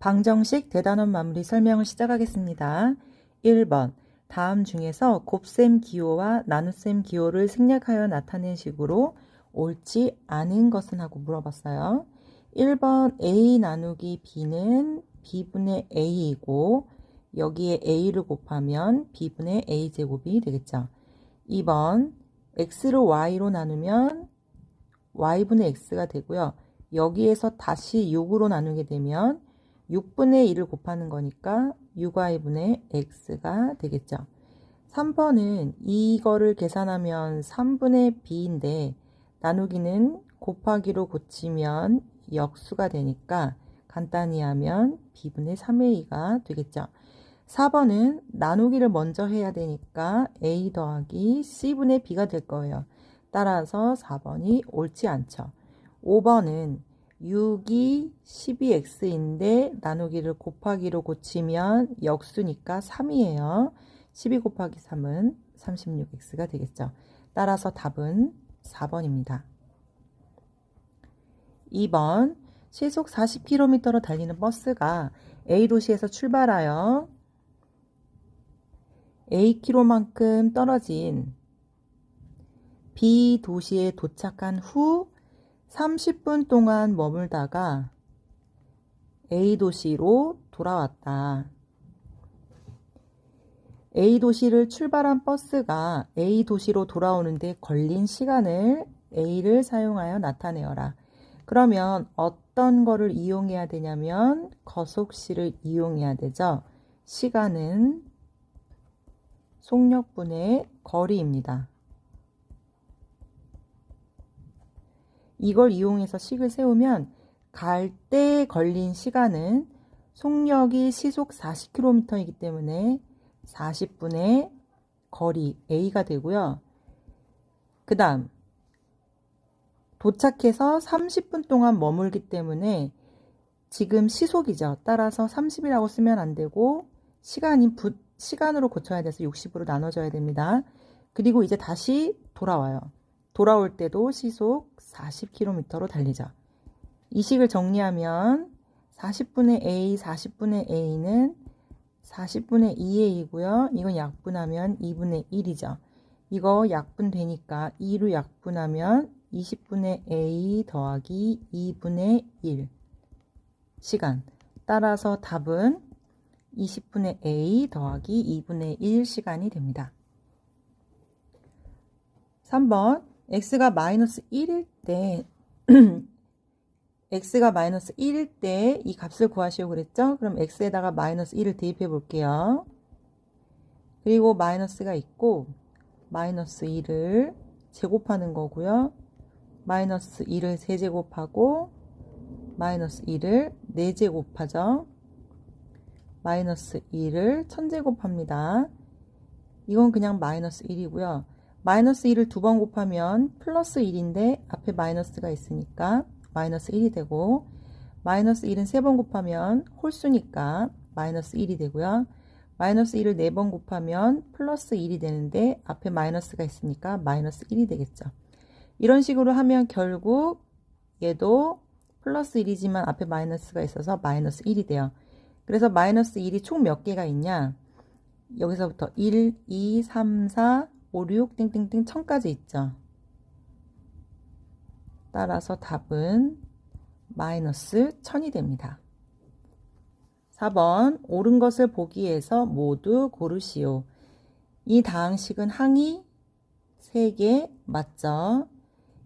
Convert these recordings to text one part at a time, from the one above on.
방정식 대단원 마무리 설명을 시작하겠습니다. 1번. 다음 중에서 곱셈 기호와 나눗셈 기호를 생략하여 나타낸 식으로 옳지 않은 것은 하고 물어봤어요. 1번 A 나누기 B는 B분의 A이고 여기에 A를 곱하면 B분의 A제곱이 되겠죠. 2번 X를 Y로 나누면 Y분의 X가 되고요. 여기에서 다시 6으로 나누게 되면 6분의 1을 곱하는 거니까 6y분의 x가 되겠죠. 3번은 이거를 계산하면 3분의 b인데 나누기는 곱하기로 고치면 역수가 되니까 간단히 하면 b분의 3의 2가 되겠죠. 4번은 나누기를 먼저 해야 되니까 a 더하기 c분의 b가 될 거예요. 따라서 4번이 옳지 않죠. 5번은 6이 12x인데 나누기를 곱하기로 고치면 역수니까 3이에요. 12 곱하기 3은 36x가 되겠죠. 따라서 답은 4번입니다. 2번 시속 40km로 달리는 버스가 A 도시에서 출발하여 Akm만큼 떨어진 B 도시에 도착한 후 30분 동안 머물다가 A 도시로 돌아왔다. A 도시를 출발한 버스가 A 도시로 돌아오는데 걸린 시간을 A를 사용하여 나타내어라. 그러면 어떤 거를 이용해야 되냐면 거속시를 이용해야 되죠. 시간은 속력분의 거리입니다. 이걸 이용해서 식을 세우면 갈 때 걸린 시간은 속력이 시속 40km이기 때문에 40분의 거리 A가 되고요. 그 다음 도착해서 30분 동안 머물기 때문에 지금 시속이죠. 따라서 30이라고 쓰면 안 되고 시간으로 고쳐야 돼서 60으로 나눠져야 됩니다. 그리고 이제 다시 돌아와요. 돌아올 때도 시속 40km로 달리죠. 이 식을 정리하면 40분의 A, 40분의 A는 40분의 2A이고요. 이건 약분하면 2분의 1이죠. 이거 약분되니까 2로 약분하면 20분의 A 더하기 2분의 1 시간. 따라서 답은 20분의 A 더하기 2분의 1 시간이 됩니다. 3번 x가 마이너스 1일 때 x가 마이너스 1일 때 이 값을 구하시오 그랬죠? 그럼 x에다가 마이너스 1을 대입해 볼게요. 그리고 마이너스가 있고 마이너스 1을 제곱하는 거고요. 마이너스 1을 세제곱하고 마이너스 1을 4제곱하죠. 마이너스 1을 1000제곱합니다. 이건 그냥 마이너스 1이고요. 마이너스 1을 2번 곱하면 플러스 1인데 앞에 마이너스가 있으니까 마이너스 1이 되고 마이너스 1은 3번 곱하면 홀수니까 마이너스 1이 되고요. 마이너스 1을 4번 곱하면 플러스 1이 되는데 앞에 마이너스가 있으니까 마이너스 1이 되겠죠. 이런 식으로 하면 결국 얘도 플러스 1이지만 앞에 마이너스가 있어서 마이너스 1이 돼요. 그래서 마이너스 1이 총 몇 개가 있냐? 여기서부터 1, 2, 3, 4, 5, 6, 땡땡땡 1000까지 있죠. 따라서 답은 마이너스 1000이 됩니다. 4번 옳은 것을 보기 위해서 모두 고르시오. 이 다항식은 항이 3개 맞죠?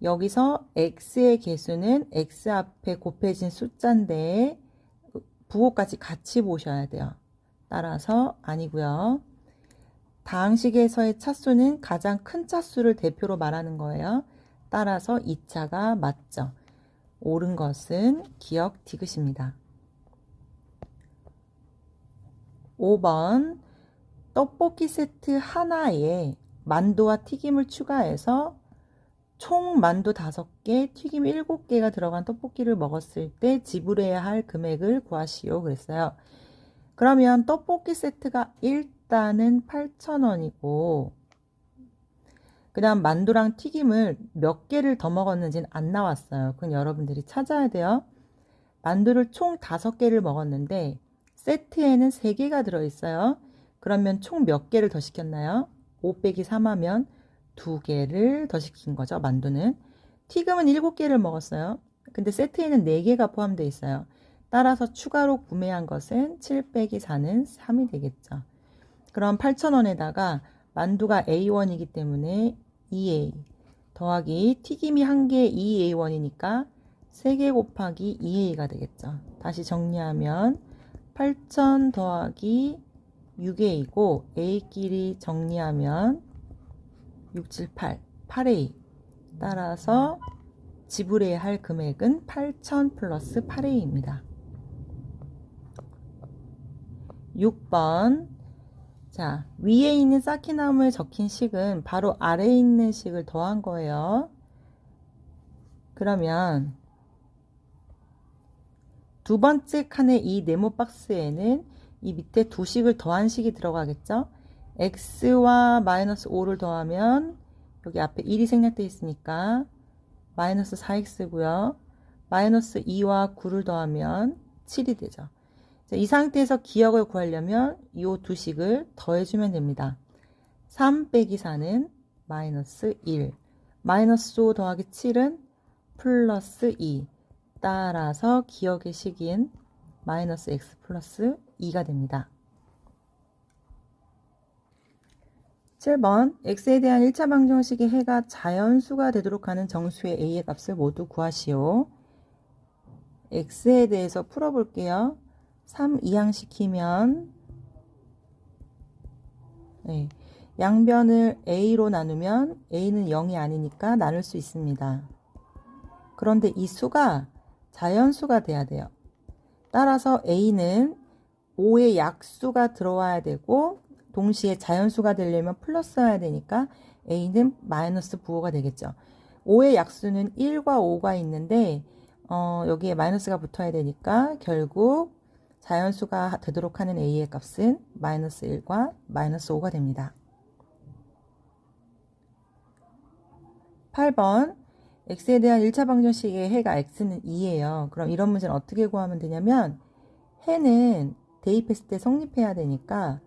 여기서 x의 개수는 x 앞에 곱해진 숫자인데 부호까지 같이 보셔야 돼요. 따라서 아니고요. 다항식에서의 차수는 가장 큰 차수를 대표로 말하는 거예요. 따라서 2차가 맞죠. 옳은 것은 기억 디귿입니다. 5번 떡볶이 세트 하나에 만두와 튀김을 추가해서 총 만두 5개, 튀김 7개가 들어간 떡볶이를 먹었을 때 지불해야 할 금액을 구하시오 그랬어요. 그러면 떡볶이 세트가 일단은 8,000원이고 그 다음 만두랑 튀김을 몇 개를 더 먹었는지는 안 나왔어요. 그건 여러분들이 찾아야 돼요. 만두를 총 5개를 먹었는데 세트에는 3개가 들어있어요. 그러면 총 몇 개를 더 시켰나요? 5 빼기 3 하면 2개를 더 시킨 거죠. 만두는. 튀김은 7개를 먹었어요. 근데 세트에는 4개가 포함되어 있어요. 따라서 추가로 구매한 것은 7 빼기 4는 3이 되겠죠. 그럼 8,000원에다가 만두가 A1이기 때문에 2A 더하기 튀김이 1개 2A1이니까 3개 곱하기 2A가 되겠죠. 다시 정리하면 8,000 더하기 6A이고 A끼리 정리하면 6, 7, 8, 8A. 따라서 지불해야 할 금액은 8,000 플러스 8A입니다. 6번. 자, 위에 있는 쌓기나무에 적힌 식은 바로 아래에 있는 식을 더한 거예요. 그러면 두 번째 칸의 이 네모 박스에는 이 밑에 두 식을 더한 식이 들어가겠죠. x와 마이너스 5를 더하면 여기 앞에 1이 생략되어 있으니까 마이너스 4x고요. 마이너스 2와 9를 더하면 7이 되죠. 자, 이 상태에서 기억을 구하려면 이 두 식을 더해주면 됩니다. 3 빼기 4는 마이너스 1, 마이너스 5 더하기 7은 플러스 2. 따라서 기억의 식인 마이너스 x 플러스 2가 됩니다. 7번. x에 대한 1차 방정식의 해가 자연수가 되도록 하는 정수의 a의 값을 모두 구하시오. x에 대해서 풀어볼게요. 3 이항시키면 네, 양변을 a로 나누면 a는 0이 아니니까 나눌 수 있습니다. 그런데 이 수가 자연수가 돼야 돼요. 따라서 a는 5의 약수가 들어와야 되고 동시에 자연수가 되려면 플러스여야 되니까 a는 마이너스 부호가 되겠죠. 5의 약수는 1과 5가 있는데 여기에 마이너스가 붙어야 되니까 결국 자연수가 되도록 하는 a의 값은 마이너스 1과 마이너스 5가 됩니다. 8번. x에 대한 1차 방정식의 해가 x는 2예요. 그럼 이런 문제는 어떻게 구하면 되냐면 해는 대입했을 때 성립해야 되니까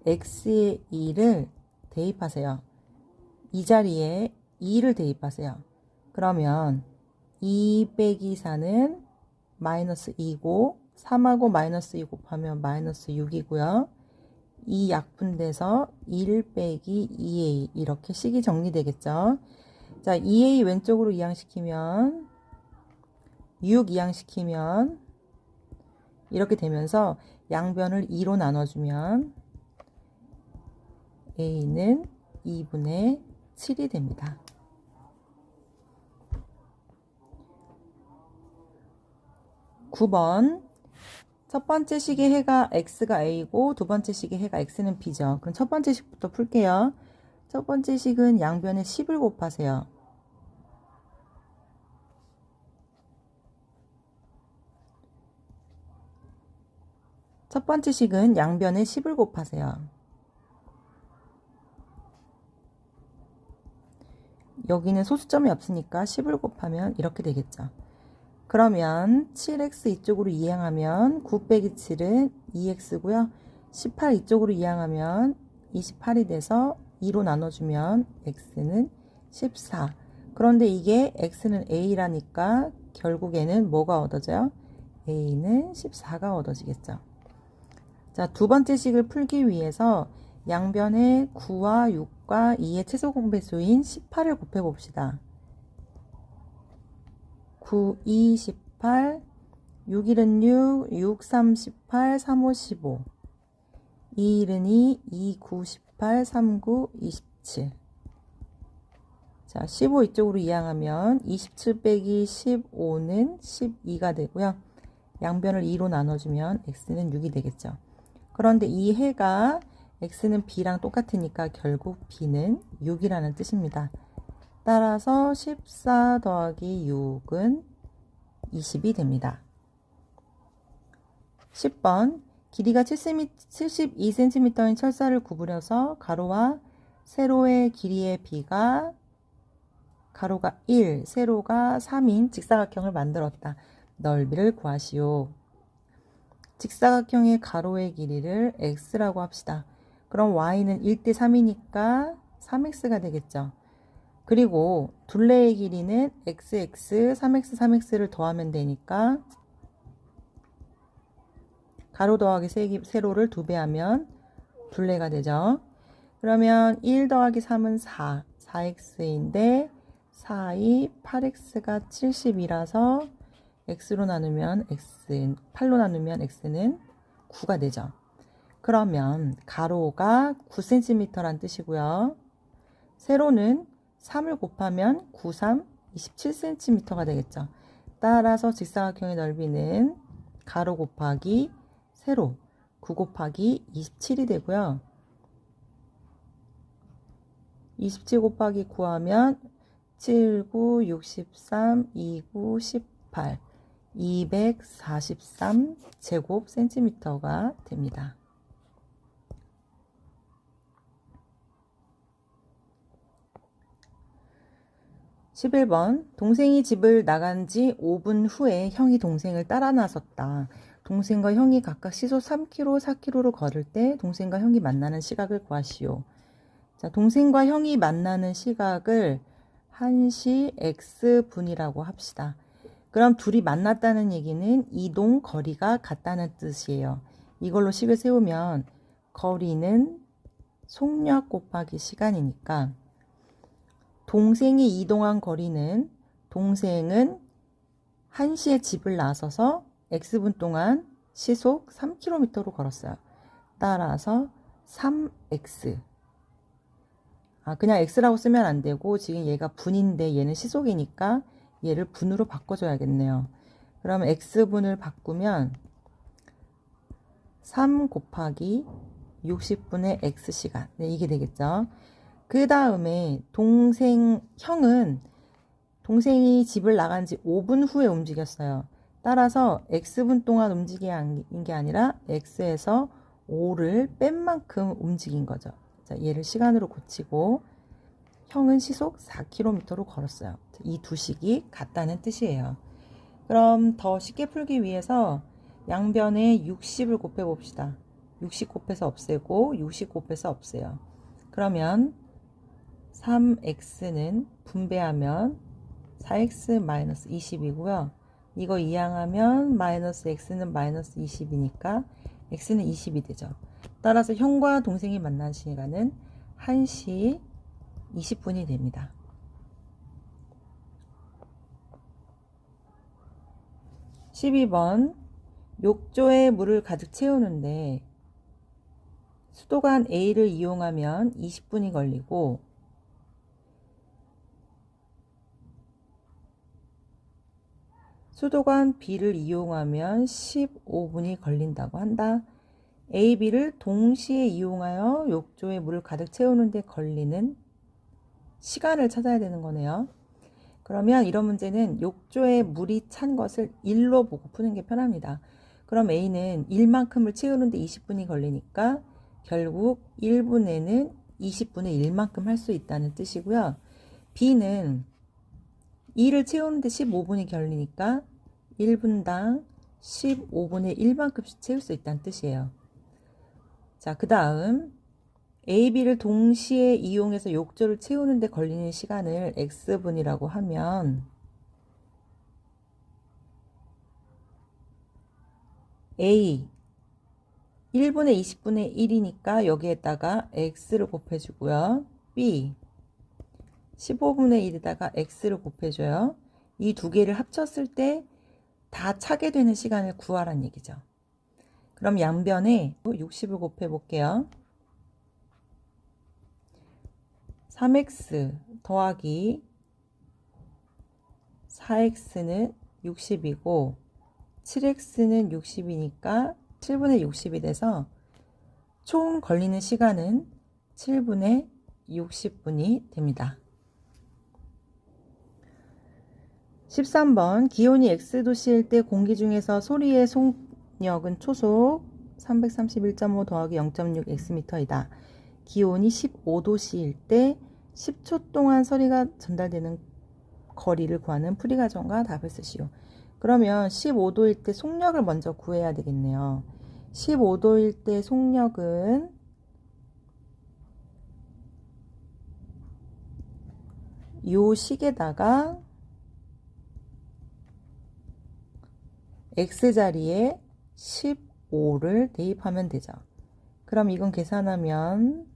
x의 2를 대입하세요. 이 자리에 2를 대입하세요. 그러면 2 빼기 4는 마이너스 2고 3하고 마이너스 2 곱하면 마이너스 6이고요. 이 약분돼서 1 빼기 2a 이렇게 식이 정리되겠죠. 자, 2a 왼쪽으로 이항시키면 6 이항시키면 이렇게 되면서 양변을 2로 나눠주면 a는 2분의 7이 됩니다. 9번. 첫 번째 식의 해가 x가 a고 두 번째 식의 해가 x는 b죠. 그럼 첫 번째 식부터 풀게요. 첫 번째 식은 양변에 10을 곱하세요. 첫 번째 식은 양변에 10을 곱하세요. 여기는 소수점이 없으니까 10을 곱하면 이렇게 되겠죠. 그러면 7x 이쪽으로 이항하면 9 빼기 7은 2x고요. 18 이쪽으로 이항하면 28이 돼서 2로 나눠주면 x는 14. 그런데 이게 x는 a라니까 결국에는 뭐가 얻어져요? a는 14가 얻어지겠죠. 자, 두 번째 식을 풀기 위해서 양변에 9와 6과 2의 최소 공배수인 18을 곱해 봅시다. 9, 2, 18, 6, 1은 6, 6, 3, 18, 3, 5, 15, 2, 1은 2, 2, 9, 18, 3, 9, 27. 자, 15 이쪽으로 이항하면 27 빼기 15는 12가 되고요. 양변을 2로 나눠주면 x는 6이 되겠죠. 그런데 이 해가 x는 b랑 똑같으니까 결국 b는 6이라는 뜻입니다. 따라서 14 더하기 6은 20이 됩니다. 10번. 길이가 72cm인 철사를 구부려서 가로와 세로의 길이의 b가 가로가 1, 세로가 3인 직사각형을 만들었다. 넓이를 구하시오. 직사각형의 가로의 길이를 x라고 합시다. 그럼 y는 1대 3이니까 3x가 되겠죠. 그리고 둘레의 길이는 xx, 3x, 3x를 더하면 되니까 가로 더하기 세로를 2배 하면 둘레가 되죠. 그러면 1 더하기 3은 4, 4x인데 4, 2, 8x가 70이라서 x로 나누면 x, 8로 나누면 x는 9가 되죠. 그러면 가로가 9cm란 뜻이고요. 세로는 3을 곱하면 9, 3, 27cm가 되겠죠. 따라서 직사각형의 넓이는 가로 곱하기 세로 9 곱하기 27이 되고요. 27 곱하기 9 하면 7, 9, 63, 2, 9, 18, 243 제곱 센티미터가 됩니다. 11번 동생이 집을 나간 지 5분 후에 형이 동생을 따라 나섰다. 동생과 형이 각각 시속 3km, 4km로 걸을 때 동생과 형이 만나는 시각을 구하시오. 자, 동생과 형이 만나는 시각을 1시 x분이라고 합시다. 그럼 둘이 만났다는 얘기는 이동 거리가 같다는 뜻이에요. 이걸로 식을 세우면 거리는 속력 곱하기 시간이니까 동생이 이동한 거리는 동생은 1시에 집을 나서서 x분 동안 시속 3km로 걸었어요. 따라서 3x. 그냥 x라고 쓰면 안 되고 지금 얘가 분인데 얘는 시속이니까 얘를 분으로 바꿔줘야겠네요. 그럼 x분을 바꾸면 3 곱하기 60분의 x시간. 네, 이게 되겠죠. 그 다음에 형은 동생이 집을 나간 지 5분 후에 움직였어요. 따라서 x분 동안 움직인 게 아니라 x에서 5를 뺀 만큼 움직인 거죠. 자, 얘를 시간으로 고치고 형은 시속 4km로 걸었어요. 이 두 식이 같다는 뜻이에요. 그럼 더 쉽게 풀기 위해서 양변에 60을 곱해 봅시다. 60 곱해서 없애고 60 곱해서 없애요. 그러면 3x는 분배하면 4x 20이고요. 이거 이항하면 마이너스 x는 마이너스 20이니까 x는 20이 되죠. 따라서 형과 동생이 만난 시간은 1시 20분이 됩니다. 12번 욕조에 물을 가득 채우는데 수도관 A를 이용하면 20분이 걸리고 수도관 B를 이용하면 15분이 걸린다고 한다. A, B를 동시에 이용하여 욕조에 물을 가득 채우는데 걸리는 시간을 찾아야 되는 거네요. 그러면 이런 문제는 욕조에 물이 찬 것을 1로 보고 푸는 게 편합니다. 그럼 A는 1만큼을 채우는데 20분이 걸리니까 결국 1분에는 20분의 1만큼 할 수 있다는 뜻이고요. B는 2를 채우는데 15분이 걸리니까 1분당 15분의 1만큼씩 채울 수 있다는 뜻이에요. 자, 그 다음 A, B를 동시에 이용해서 욕조를 채우는데 걸리는 시간을 x분이라고 하면 A 1분의 20분의 1이니까 여기에다가 x를 곱해주고요. B 15분의 1에다가 x를 곱해줘요. 이 두 개를 합쳤을 때 다 차게 되는 시간을 구하란 얘기죠. 그럼 양변에 60을 곱해 볼게요. 3x 더하기 4x는 60이고 7x는 60이니까 7분의 60이 돼서 총 걸리는 시간은 7분의 60분이 됩니다. 13번 기온이 X도씨일 때 공기 중에서 소리의 속력은 초속 331.5 더하기 0.6 Xm이다. 기온이 15도씨일 때 10초 동안 소리가 전달되는 거리를 구하는 풀이 과정과 답을 쓰시오. 그러면 15도일 때 속력을 먼저 구해야 되겠네요. 15도일 때 속력은 요 식에다가 x자리에 15를 대입하면 되죠. 그럼 이건 계산하면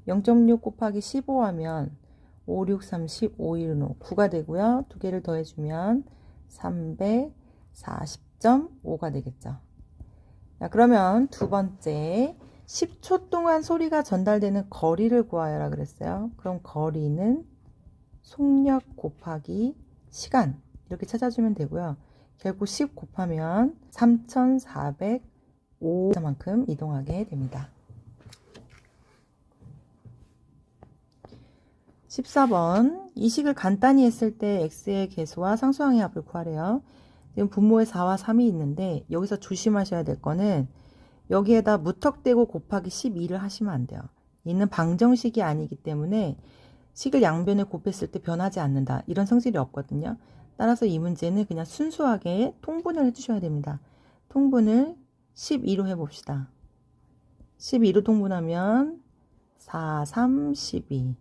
0.6 곱하기 15 하면 5, 6, 3, 15, 1, 5, 9가 되고요. 두 개를 더해주면 340.5가 되겠죠. 자, 그러면 두 번째 10초 동안 소리가 전달되는 거리를 구하여라 그랬어요. 그럼 거리는 속력 곱하기 시간 이렇게 찾아주면 되고요. 결국 10 곱하면 3405만큼 이동하게 됩니다. 14번 이 식을 간단히 했을 때 x의 계수와 상수항의 합을 구하래요. 지금 분모에 4와 3이 있는데 여기서 조심하셔야 될 거는 여기에다 무턱대고 곱하기 12를 하시면 안 돼요. 얘는 방정식이 아니기 때문에 식을 양변에 곱했을 때 변하지 않는다. 이런 성질이 없거든요. 따라서 이 문제는 그냥 순수하게 통분을 해주셔야 됩니다. 통분을 12로 해봅시다. 12로 통분하면 4, 3, 12.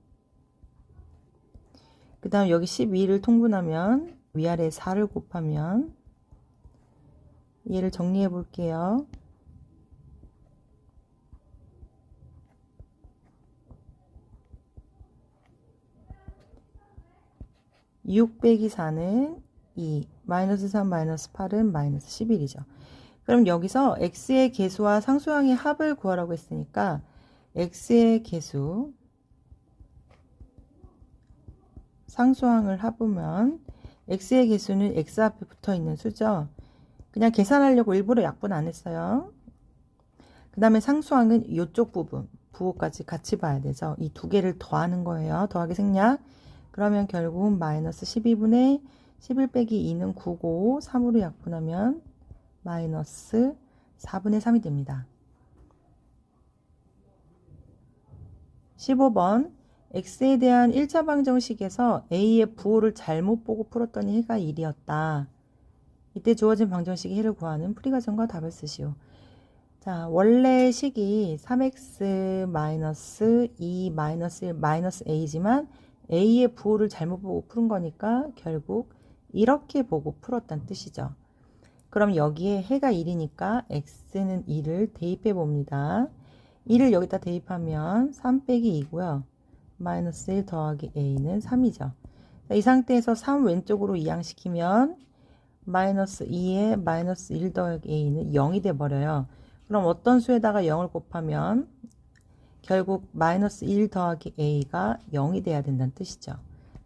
그 다음 여기 12를 통분하면 위아래 4를 곱하면 얘를 정리해 볼게요. 6 빼기 4는 2, 마이너스 3, 마이너스 8은 마이너스 11이죠. 그럼 여기서 x의 계수와 상수항의 합을 구하라고 했으니까 x의 계수, 상수항을 합하면 x의 계수는 x 앞에 붙어 있는 수죠. 그냥 계산하려고 일부러 약분 안 했어요. 그 다음에 상수항은 이쪽 부분, 부호까지 같이 봐야 되죠. 이 두 개를 더하는 거예요. 더하기 생략. 그러면 결국은 마이너스 12분의 11 빼기 2는 9고 3으로 약분하면 마이너스 4분의 3이 됩니다. 15번 x에 대한 1차 방정식에서 a의 부호를 잘못 보고 풀었더니 해가 1이었다. 이때 주어진 방정식의 해를 구하는 풀이과정과 답을 쓰시오. 자, 원래 식이 3x 마이너스 2 마이너스 1 마이너스 a지만 a의 부호를 잘못 보고 푸는 거니까 결국 이렇게 보고 풀었다는 뜻이죠. 그럼 여기에 해가 1이니까 x는 2를 대입해 봅니다. 2를 여기다 대입하면 3 빼기 2고요. 마이너스 1 더하기 a는 3이죠. 이 상태에서 3 왼쪽으로 이항시키면 마이너스 2에 마이너스 1 더하기 a는 0이 돼버려요. 그럼 어떤 수에다가 0을 곱하면 결국 마이너스 1 더하기 a가 0이 돼야 된다는 뜻이죠.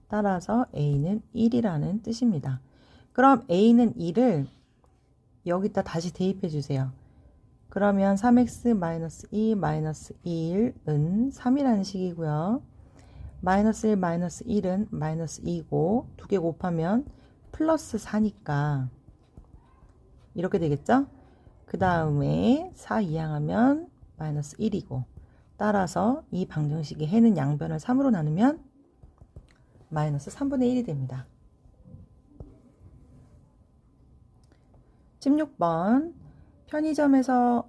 따라서 a는 1이라는 뜻입니다. 그럼 a는 1을 여기다 다시 대입해 주세요. 그러면 3x 마이너스 2 마이너스 1은 3이라는 식이고요. 마이너스 1 마이너스 1은 마이너스 2고 두 개 곱하면 플러스 4니까 이렇게 되겠죠? 그 다음에 4 이항하면 마이너스 1이고 따라서 이 방정식의 해는 양변을 3으로 나누면 마이너스 3분의 1이 됩니다. 16번 편의점에서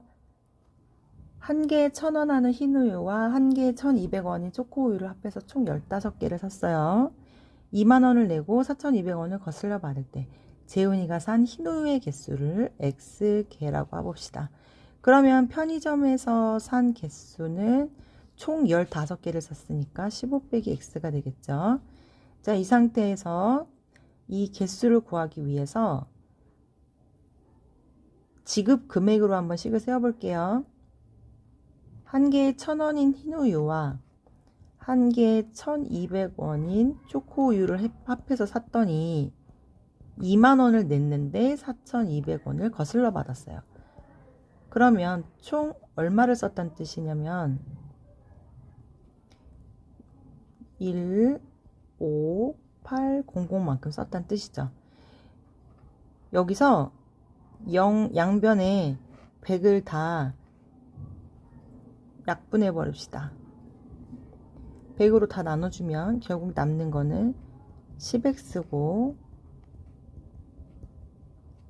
한 개에 1,000원 하는 흰우유와 한 개에 1,200원인 초코우유를 합해서 총 15개를 샀어요. 2만원을 내고 4,200원을 거슬러 받을 때 재훈이가 산 흰우유의 개수를 X개라고 해봅시다. 그러면 편의점에서 산 개수는 총 15개를 샀으니까 15 빼기 X가 되겠죠. 자, 이 상태에서 이 개수를 구하기 위해서 지급 금액으로 한번 식을 세워볼게요. 한 개에 1,000원인 흰우유와 한 개에 1,200원인 초코우유를 합해서 샀더니 2만원을 냈는데 4,200원을 거슬러 받았어요. 그러면 총 얼마를 썼다는 뜻이냐면 15800만큼 썼다는 뜻이죠. 여기서 양변에 100을 다 약분해 버립시다. 100으로 다 나눠주면 결국 남는 거는 10x고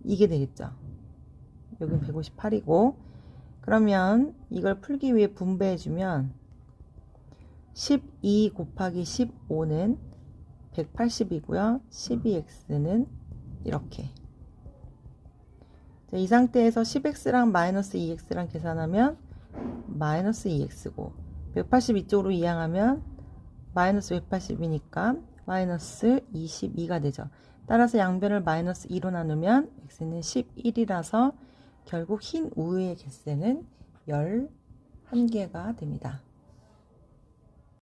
이게 되겠죠. 여긴 158이고, 그러면 이걸 풀기 위해 분배해주면 12 곱하기 15는 180이고요. 12x는 이렇게. 자, 이 상태에서 10x랑 마이너스 2x랑 계산하면 마이너스 2x고 180 이쪽으로 이항하면 마이너스 180이니까 마이너스 22가 되죠. 따라서 양변을 마이너스 2로 나누면 x는 11이라서 결국 흰 우유의 개수는 11개가 됩니다.